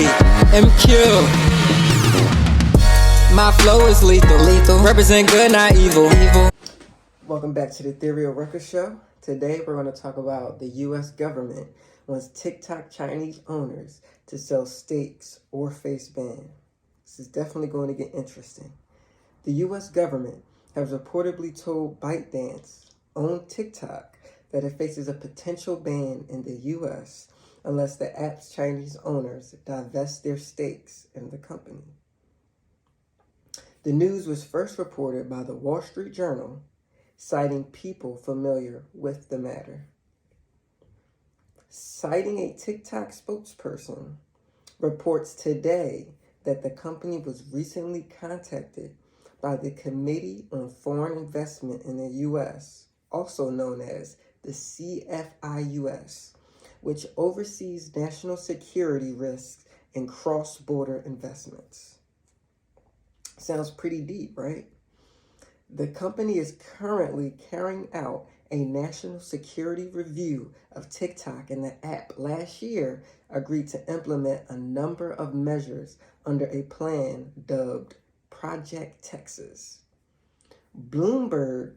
MQ. My flow is lethal. Represent good, not evil. Welcome back to the Ethereal Record Show. Today we're going to talk about the U.S. government wants TikTok Chinese owners to sell stakes or face ban. This is definitely going to get interesting. The U.S. government has reportedly told ByteDance, owned TikTok, that it faces a potential ban in the U.S. unless the app's Chinese owners divest their stakes in the company. The news was first reported by the Wall Street Journal, citing people familiar with the matter. Citing a TikTok spokesperson, reports today that the company was recently contacted by the Committee on Foreign Investment in the U.S., also known as the CFIUS, which oversees national security risks and cross-border investments. Sounds pretty deep, right? The company is currently carrying out a national security review of TikTok, and the app last year agreed to implement a number of measures under a plan dubbed Project Texas. Bloomberg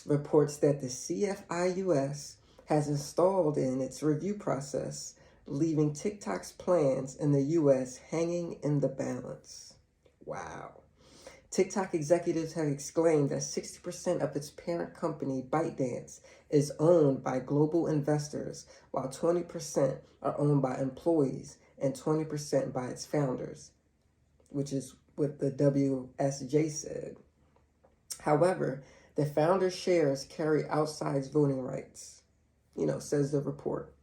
reports that the CFIUS has installed in its review process, leaving TikTok's plans in the U.S. hanging in the balance. Wow. TikTok executives have exclaimed that 60% of its parent company, ByteDance, is owned by global investors, while 20% are owned by employees and 20% by its founders, which is what the WSJ said. However, the founders' shares carry outsized voting rights, says the report.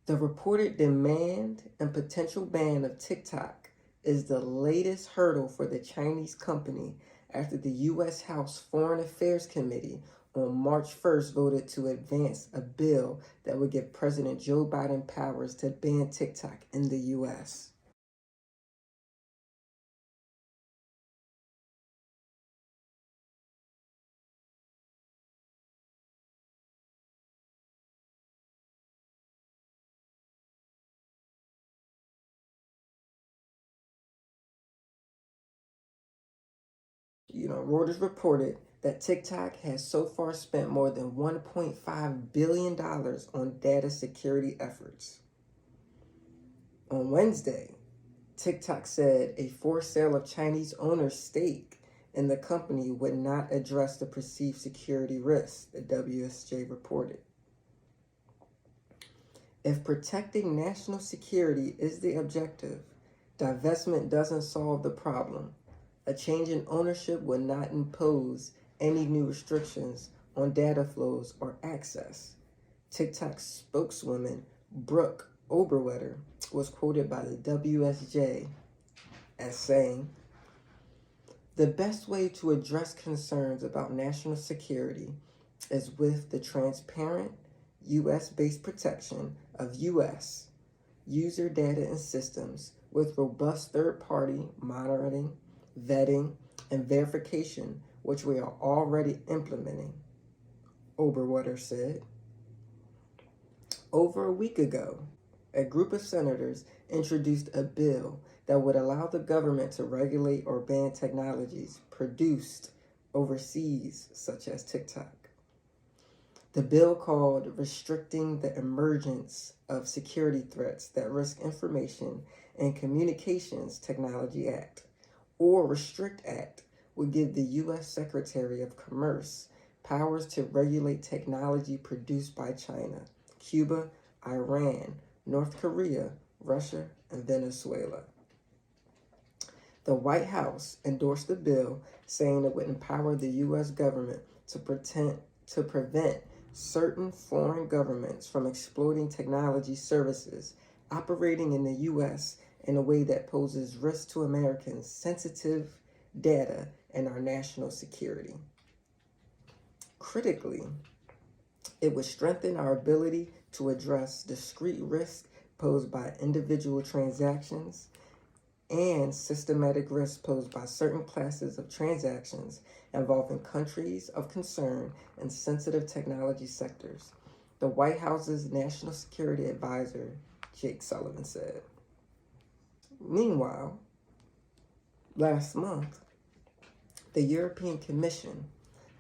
The reported demand and potential ban of TikTok is the latest hurdle for the Chinese company after the U.S. House Foreign Affairs Committee on March 1st voted to advance a bill that would give President Joe Biden powers to ban TikTok in the U.S. Reuters reported that TikTok has so far spent more than $1.5 billion on data security efforts. On Wednesday, TikTok said a forced sale of Chinese owners' stake in the company would not address the perceived security risks, the WSJ reported. If protecting national security is the objective, divestment doesn't solve the problem. A change in ownership would not impose any new restrictions on data flows or access. TikTok spokeswoman Brooke Oberwetter was quoted by the WSJ as saying, "The best way to address concerns about national security is with the transparent, U.S.-based protection of U.S. user data and systems with robust third-party monitoring, vetting, and verification, which we are already implementing," Oberwetter said. Over a week ago, a group of senators introduced a bill that would allow the government to regulate or ban technologies produced overseas, such as TikTok. The bill, called Restricting the Emergence of Security Threats That Risk Information and Communications Technology Act, or Restrict Act, would give the U.S. Secretary of Commerce powers to regulate technology produced by China, Cuba, Iran, North Korea, Russia, and Venezuela. The White House endorsed the bill, saying it would empower the U.S. government to prevent certain foreign governments from exploiting technology services operating in the U.S. in a way that poses risk to Americans' sensitive data and our national security. Critically, it would strengthen our ability to address discrete risks posed by individual transactions and systematic risks posed by certain classes of transactions involving countries of concern and sensitive technology sectors, the White House's National Security Advisor, Jake Sullivan, said. Meanwhile, last month, the European Commission,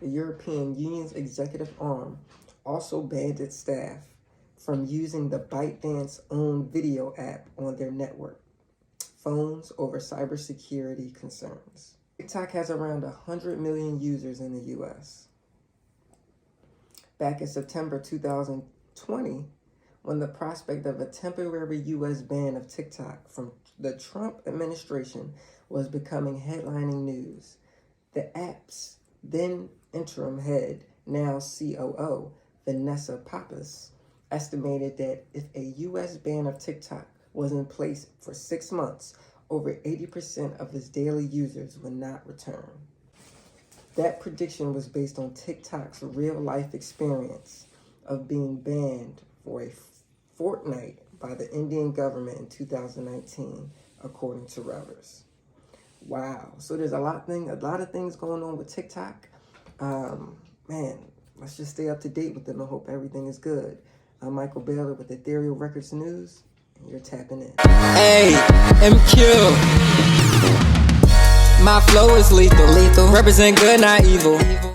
the European Union's executive arm, also banned its staff from using the ByteDance-owned video app on their network phones over cybersecurity concerns. TikTok has around 100 million users in the U.S. Back in September 2020, when the prospect of a temporary U.S. ban of TikTok from the Trump administration was becoming headlining news, the app's then interim head, now COO, Vanessa Pappas, estimated that if a U.S. ban of TikTok was in place for 6 months, over 80% of its daily users would not return. That prediction was based on TikTok's real-life experience of being banned for a fortnight by the Indian government in 2019, according to Reuters. Wow. So there's a lot of things going on with TikTok. Man, let's just stay up to date with them and hope everything is good. I'm Michael Baylor with Ethereal Records News, and you're tapping in. Hey, MQ. My flow is lethal. Represent good, not evil.